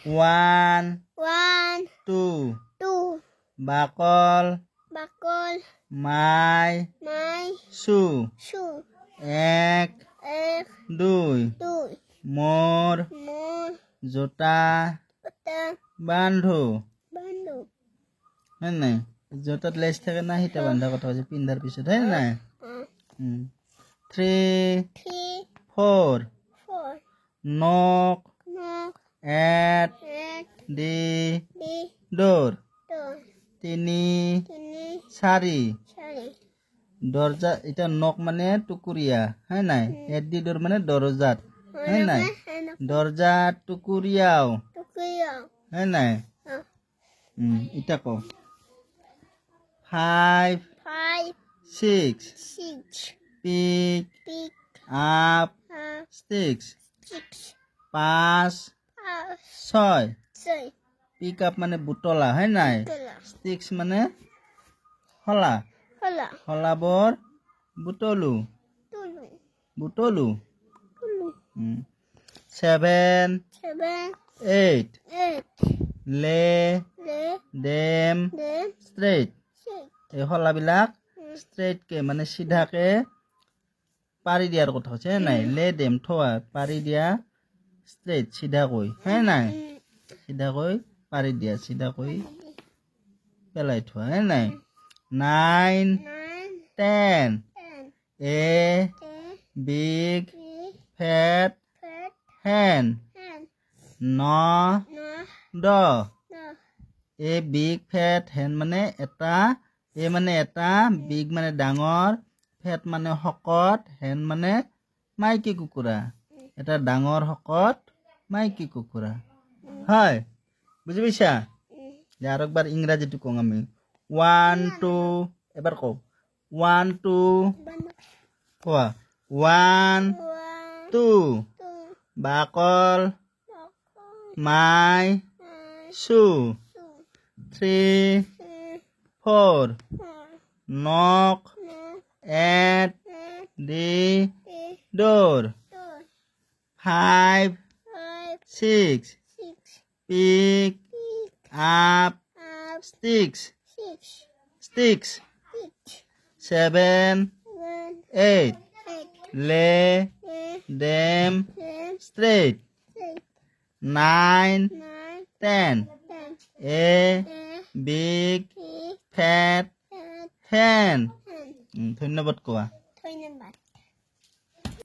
One. One. Two. Two. Bakol. Bakol. My. My. Shoe. Shoe. Ek. Ek. Duy. Duy. More. More. Jota. Jota. Bandhu. Bandhu. Hai nai. Jotat lace thake na hita bandha kotha hoche pindar pisot hai nai. 3. 3. 4. 4. Knock. Knock. At. At. The. The. Door. Door. Tini. Tini. Sari. Sari. Dorja ita knock mane tukuria hai nai. At the door mane dorjat hai nai. Dorja tukuriao. Tukuriao. Hai nai. Ita ko. 5. 5. 6. 6. Pick. Pick. Up. Sticks. 6. 5. 6. 6. Pick up mane butola hai nai. Sticks mane hola. Hola. Hola bor butolu. Tulu. Butolu. Tulu. 7. 7. 8. 8. Lay. Lay. Them. Them. Straight. এই হলা বিলাক straight কে মানে সিধা কে পারি দিয়ার কথা হচ্ছে নাই লে দেম থোয়া পারি দিয়া স্ট্রেট সিধা কই হ্যাঁ নাই সিধা কই পারি দিয়া সিধা কই পেলাই থোয়া হ্যাঁ নাই 9. 10. A big fat hen. No. Do. A big fat hen মানে এটা এ মানে এটা বিগ মানে ডাঙৰ ফেট মানে হকত হেন মানে মাইকী কুকুৰা এটা ডাঙৰ হকত মাইকী কুকুৰা হয় বুজি পাইছা আর একবার ইংরেজিটো কম আমি 1 2 এবার কও 1 2 কোয়া 1 2 বাকল মাই শু 3 4. Knock at the door. 5. 6. Pick up sticks. 7. 8. Lay them straight. 9. 10. A big fat hen. ধন্যবাদ কোৱা। ধন্যবাদ।